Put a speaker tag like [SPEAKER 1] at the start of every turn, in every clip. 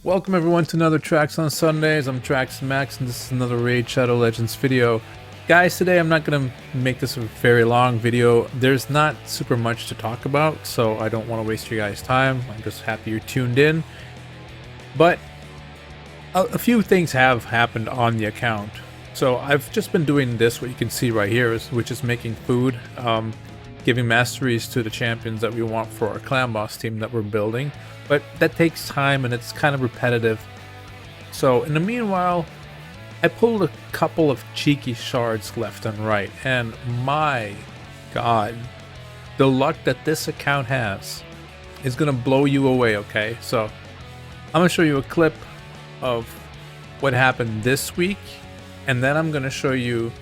[SPEAKER 1] Welcome everyone to another Trax on Sundays. I'm Trax Max and this is another Raid Shadow Legends video. Guys, today I'm not going to make this a very long video. There's not super much to talk about, so I don't want to waste your guys' time. I'm just happy you're tuned in. But a few things have happened on the account. So I've just been doing this, what you can see right here, which is making food, giving masteries to the champions that we want for our clan boss team that we're building. But that takes time and it's kind of repetitive. So in the meanwhile, I pulled a couple of cheeky shards left and right, and my god, the luck that this account has is gonna blow you away. Okay, so I'm gonna show you a clip of what happened this week, and then I'm gonna show you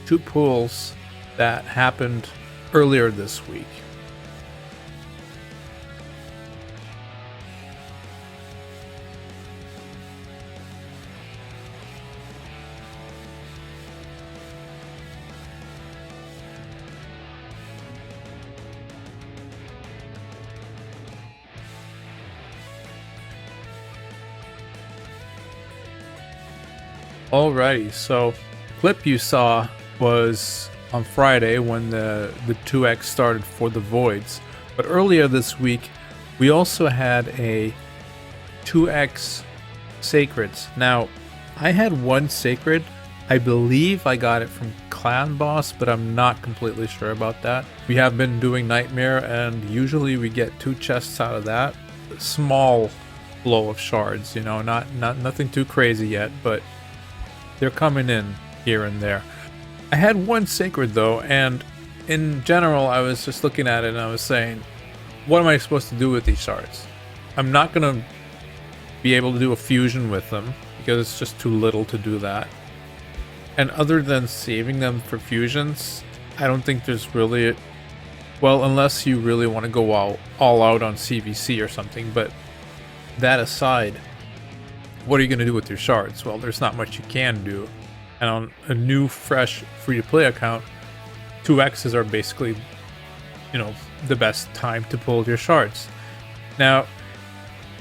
[SPEAKER 1] two pulls that happened earlier this week. Alrighty, so the clip you saw was on Friday when the 2x started for the voids, but earlier this week we also had a 2x sacreds. Now I had one sacred, I believe I got it from clan boss, but I'm not completely sure about that. We have been doing nightmare and usually we get 2 chests out of that. Small flow of shards, you know, nothing too crazy yet, but they're coming in here and there. I had one sacred though, and in general I was just looking at it and I was saying, what am I supposed to do with these shards? I'm not gonna be able to do a fusion with them because it's just too little to do that. And other than saving them for fusions, I don't think there's really, well, unless you really want to go all out on CVC or something, but that aside, what are you going to do with your shards? Well, there's not much you can do. And on a new, fresh, free-to-play account, 2x's are basically, you know, the best time to pull your shards. Now,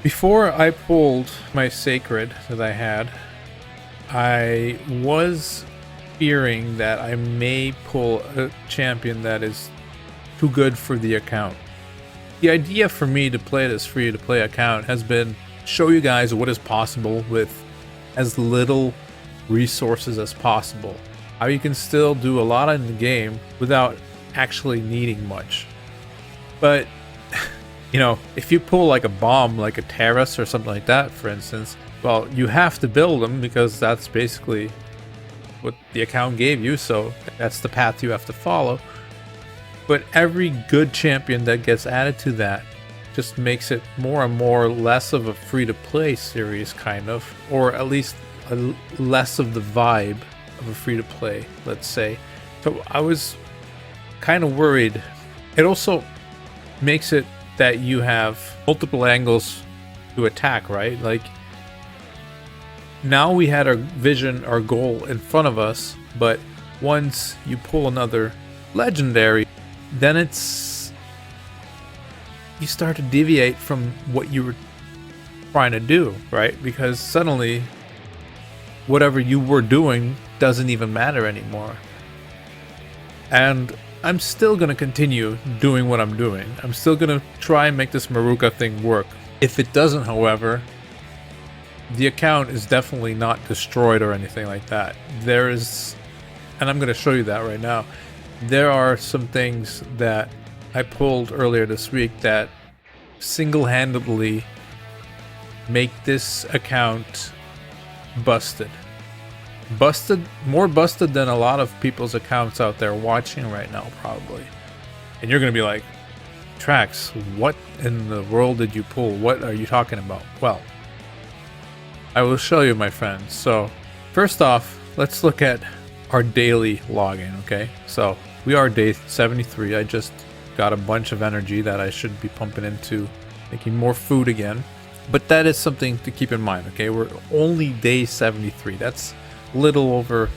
[SPEAKER 1] before I pulled my sacred that I had, I was fearing that I may pull a champion that is too good for the account. The idea for me to play this free-to-play account has been show you guys what is possible with as little resources as possible. How you can still do a lot in the game without actually needing much. But, you know, if you pull like a bomb, like a terrace or something like that, for instance, well, you have to build them because that's basically what the account gave you, so that's the path you have to follow. But every good champion that gets added to that just makes it more and more less of a free-to-play series, kind of, or at least less of the vibe of a free-to-play, let's say. So I was kind of worried. It also makes it that you have multiple angles to attack, right? Like, now we had our vision, our goal in front of us, but once you pull another legendary, then you start to deviate from what you were trying to do, right? Because suddenly whatever you were doing doesn't even matter anymore. And I'm still going to continue doing what I'm doing. I'm still going to try and make this Maruka thing work. If it doesn't, however, the account is definitely not destroyed or anything like that. There is, and I'm going to show you that right now, there are some things that I pulled earlier this week that single-handedly make this account busted. More busted than a lot of people's accounts out there watching right now, probably. And you're going to be like, Trax, what in the world did you pull? What are you talking about? Well, I will show you, my friends. So, first off, let's look at our daily logging, okay? So, we are day 73. I just got a bunch of energy that I should be pumping into making more food again. But that is something to keep in mind, okay? We're only day 73. That's little over,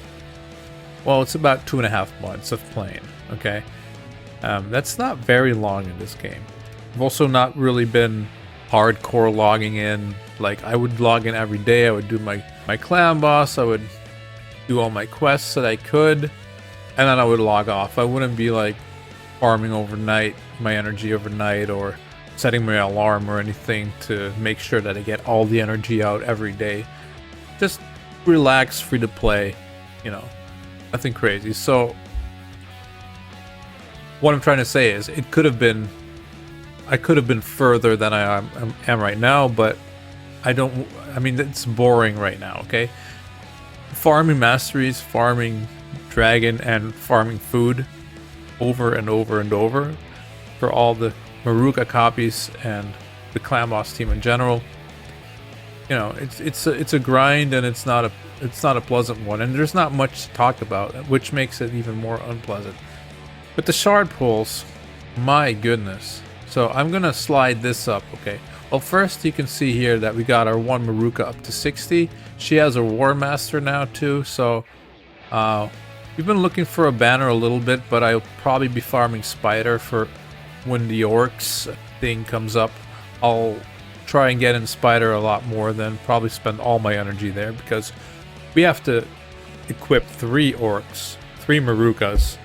[SPEAKER 1] well, it's about 2.5 months of playing, okay? That's not very long in this game. I've also not really been hardcore logging in Like, I would log in every day, I would do my clan boss, I would do all my quests that I could, and then I would log off. I wouldn't be like farming overnight, my energy overnight, or setting my alarm or anything to make sure that I get all the energy out every day. Just relax, free to play, you know, nothing crazy. So what I'm trying to say is I could have been further than I am right now, but I mean, it's boring right now, okay? Farming masteries, farming dragon, and farming food over and over and over for all the Maruka copies and the clan boss team in general. You know, it's a grind, and it's not a pleasant one, and there's not much to talk about, which makes it even more unpleasant. But the shard pulls, my goodness. So I'm gonna slide this up, okay? Well, first you can see here that we got our one Maruka up to 60. She has a War Master now too, so we've been looking for a banner a little bit, but I'll probably be farming Spider for when the Orcs thing comes up. I'll try and get in Spider a lot more, then probably spend all my energy there, because we have to equip 3 Orcs, 3 Marukas,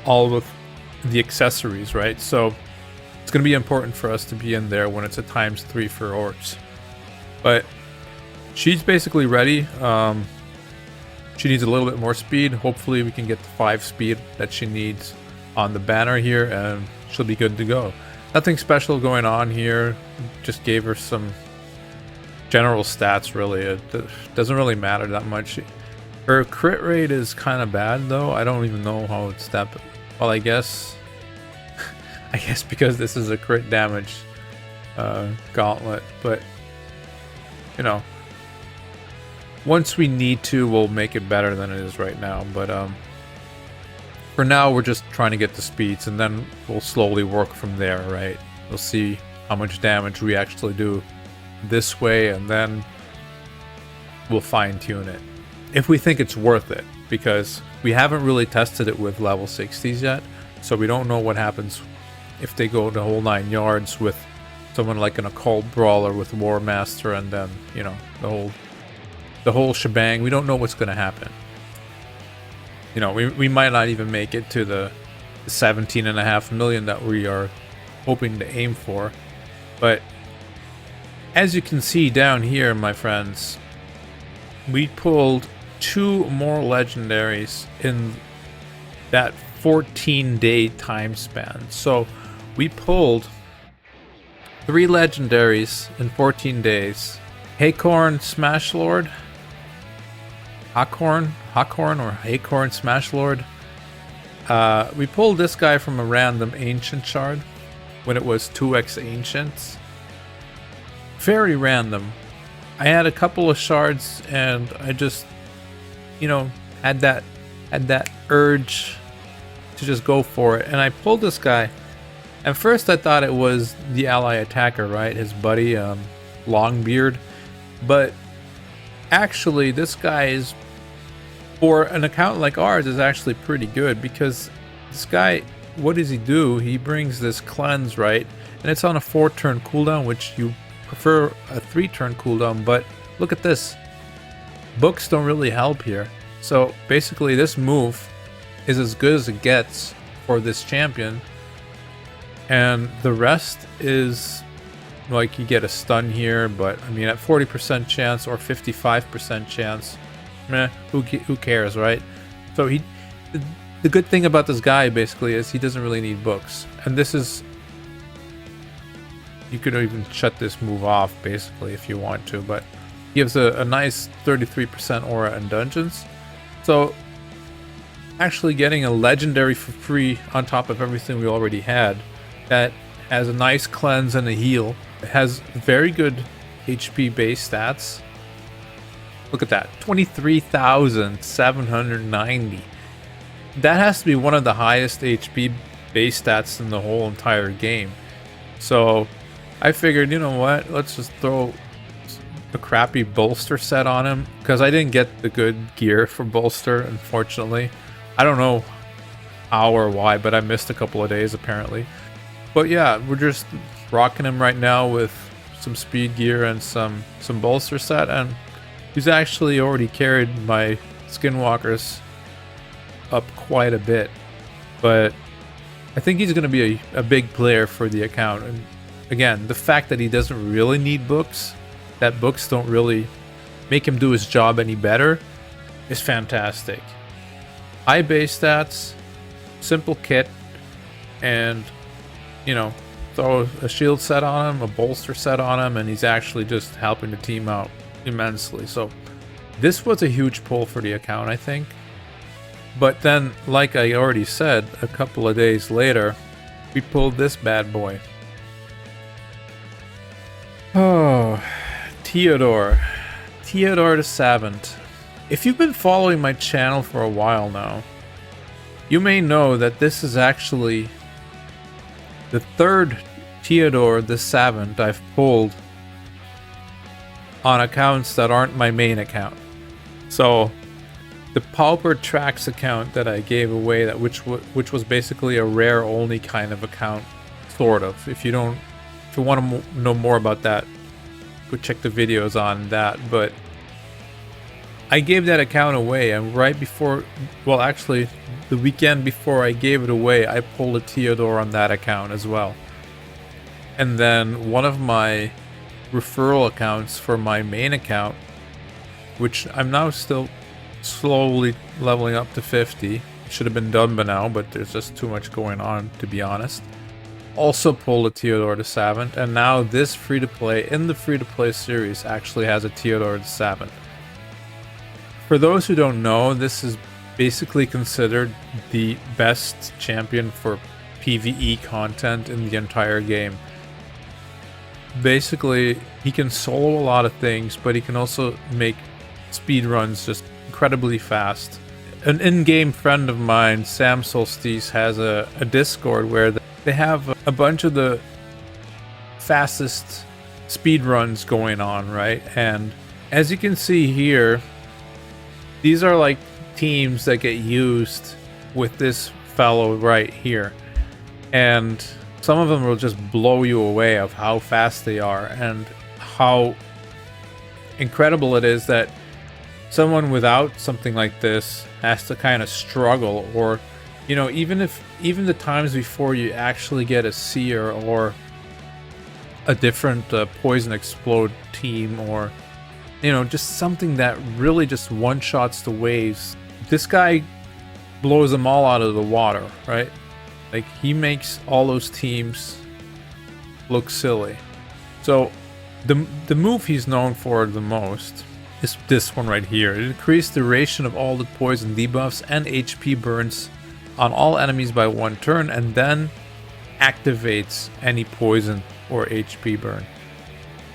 [SPEAKER 1] all with the accessories, right? So it's going to be important for us to be in there when it's a ×3 for Orcs. But she's basically ready. She needs a little bit more speed. Hopefully we can get the 5 speed that she needs on the banner here, and she'll be good to go. Nothing special going on here. Just gave her some general stats, really. It doesn't really matter that much. Her crit rate is kind of bad, though. I don't even know how it's that. Well, I guess because this is a crit damage gauntlet, but you know, once we need to, we'll make it better than it is right now. But for now, we're just trying to get the speeds, and then we'll slowly work from there, right? We'll see how much damage we actually do this way, and then we'll fine-tune it if we think it's worth it, because we haven't really tested it with level 60s yet, so we don't know what happens if they go the whole 9 yards with someone like an Occult Brawler with War Master, and then, you know, the whole shebang. We don't know what's going to happen. You know, we might not even make it to the 17.5 million that we are hoping to aim for. But as you can see down here, my friends, we pulled 2 more legendaries in that 14-day time span. So we pulled 3 legendaries in 14 days. Hakorn Smash Lord, Hakorn or Hakorn Smash Lord. We pulled this guy from a random ancient shard when it was 2x ancients. Very random. I had a couple of shards, and I just, you know, had that urge to just go for it, and I pulled this guy. At first I thought it was the ally attacker, right? His buddy, Longbeard. But actually this guy is, for an account like ours, is actually pretty good, because this guy, what does he do? He brings this cleanse, right? And it's on a 4-turn cooldown, which you prefer a 3-turn cooldown, but look at this. Books don't really help here. So basically this move is as good as it gets for this champion, and the rest is like you get a stun here, but I mean at 40% chance or 55% chance, meh, who cares, right? So the good thing about this guy basically is he doesn't really need books, and this is, you could even shut this move off basically if you want to, but he gives a nice 33% aura in dungeons. So actually getting a legendary for free on top of everything we already had, that has a nice cleanse and a heal. It has very good HP base stats. Look at that, 23,790. That has to be one of the highest HP base stats in the whole entire game. So I figured, you know what, let's just throw a crappy bolster set on him, because I didn't get the good gear for bolster, unfortunately. I don't know how or why, but I missed a couple of days apparently. But yeah, we're just rocking him right now with some speed gear and some bolster set, and he's actually already carried my skinwalkers up quite a bit. But I think he's going to be a big player for the account. And again, the fact that he doesn't really need books, that books don't really make him do his job any better, is fantastic. High base stats, simple kit, and, you know, throw a shield set on him, a bolster set on him, and he's actually just helping the team out immensely. So this was a huge pull for the account, I think. But then, like I already said, a couple of days later, we pulled this bad boy. Oh, Theodore the Savant. If you've been following my channel for a while now, you may know that this is actually the third Theodore the Savant I've pulled on accounts that aren't my main account. So the Pauper Trax account that I gave away, which was basically a rare only kind of account, sort of. If you want to know more about that, go check the videos on that. But I gave that account away, and right before, well, actually the weekend before I gave it away, I pulled a Theodore on that account as well. And then one of my referral accounts for my main account, which I'm now still slowly leveling up to 50. It should have been done by now, but there's just too much going on, to be honest. Also pulled a Theodore the Savant, and now this free-to-play, in the free-to-play series, actually has a Theodore the Savant. For those who don't know, this is basically considered the best champion for PvE content in the entire game. Basically, he can solo a lot of things, but he can also make speed runs just incredibly fast. An in-game friend of mine, Sam Solstice, has a Discord where they have a bunch of the fastest speed runs going on, right? And as you can see here, these are like teams that get used with this fellow right here. And some of them will just blow you away of how fast they are and how incredible it is that someone without something like this has to kind of struggle. Or, you know, even the times before you actually get a seer or a different poison explode team, or, you know, just something that really just one-shots the waves, this guy blows them all out of the water, right? Like, he makes all those teams look silly. So the move he's known for the most is this one right here. It increased the duration of all the poison debuffs and HP burns on all enemies by 1 turn, and then activates any poison or HP burn.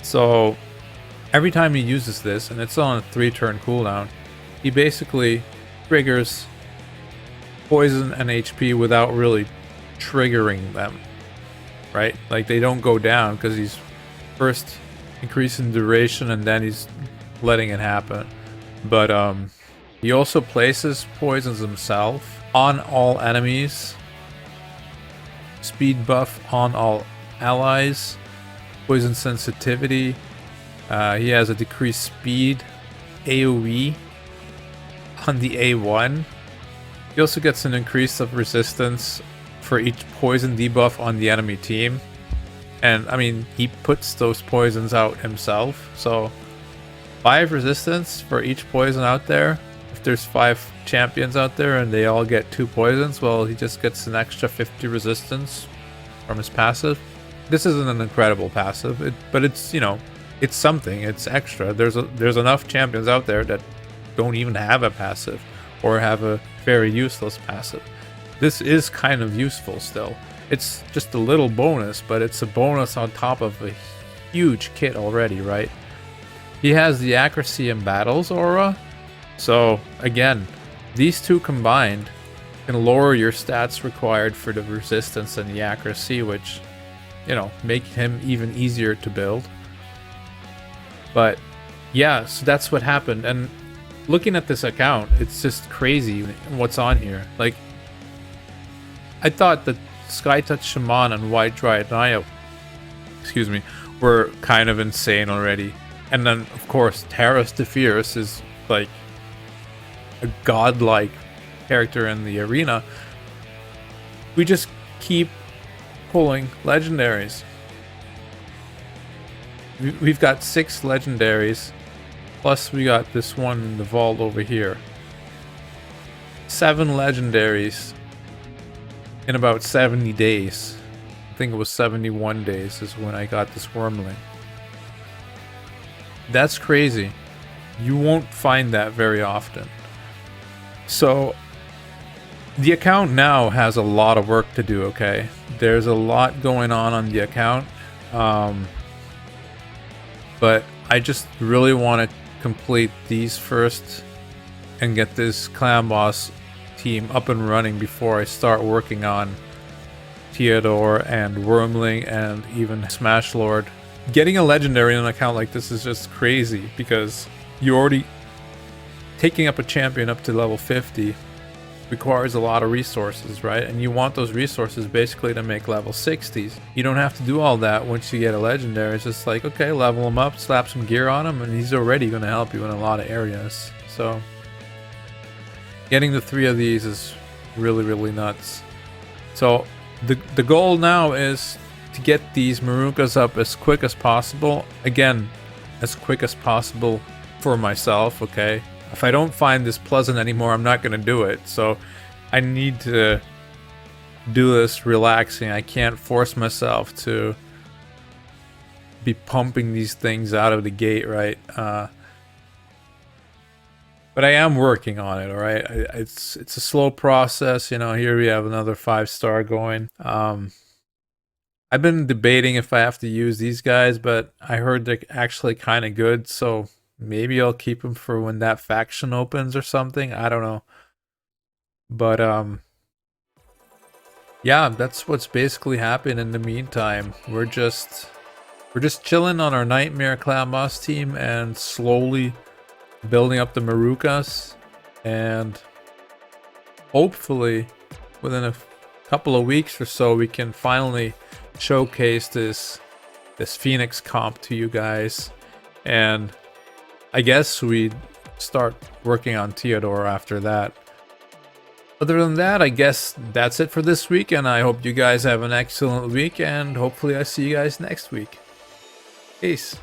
[SPEAKER 1] So every time he uses this, and it's on a 3-turn cooldown, he basically triggers poison and HP without really triggering them, right? Like, they don't go down because he's first increasing duration and then he's letting it happen. But he also places poisons himself on all enemies, speed buff on all allies, poison sensitivity. He has a decreased speed AoE on the A1. He also gets an increase of resistance for each poison debuff on the enemy team. And I mean, he puts those poisons out himself, so 5 resistance for each poison out there. If there's 5 champions out there and they all get 2 poisons, well, he just gets an extra 50 resistance from his passive. This isn't an incredible passive, but it's, you know, it's something. It's extra. There's enough champions out there that don't even have a passive or have a very useless passive. This is kind of useful still. It's just a little bonus, but it's a bonus on top of a huge kit already, right? He has the accuracy in battles aura. So again, these two combined can lower your stats required for the resistance and the accuracy, which, you know, make him even easier to build. But yeah, so that's what happened. And looking at this account, it's just crazy what's on here. Like, I thought that Sky Touch Shaman and White Dryad Naya were kind of insane already. And then, of course, Terrace the Fierce is like a godlike character in the arena. We just keep pulling legendaries. We've got 6 legendaries, plus we got this one in the vault over here. 7 legendaries in about 70 days. I think it was 71 days is when I got this Wormling. That's crazy. You won't find that very often. So the account now has a lot of work to do, okay? There's a lot going on the account. But I just really want to complete these first and get this clan boss team up and running before I start working on Theodore and Wormling and even Smash Lord. Getting a legendary in an account like this is just crazy because you're already taking up a champion up to level 50 requires a lot of resources, right? And you want those resources basically to make level 60s. You don't have to do all that once you get a legendary. It's just like, okay, level him up, slap some gear on him, and he's already going to help you in a lot of areas. So getting the 3 of these is really, really nuts. So the goal now is to get these Marukas up as quick as possible. Again, as quick as possible for myself, okay? If I don't find this pleasant anymore, I'm not going to do it. So I need to do this relaxing. I can't force myself to be pumping these things out of the gate, right? But I am working on it, all right? It's a slow process. You know, here we have another 5-star going. I've been debating if I have to use these guys, but I heard they're actually kind of good, so maybe I'll keep them for when that faction opens or something. I don't know. But yeah, that's what's basically happened in the meantime. We're just chilling on our Nightmare Clan Boss team and slowly building up the Marukas, and hopefully within a couple of weeks or so we can finally showcase this Phoenix comp to you guys, and I guess we start working on Theodore after that. Other than that, I guess that's it for this week, and I hope you guys have an excellent week, and hopefully I see you guys next week. Peace.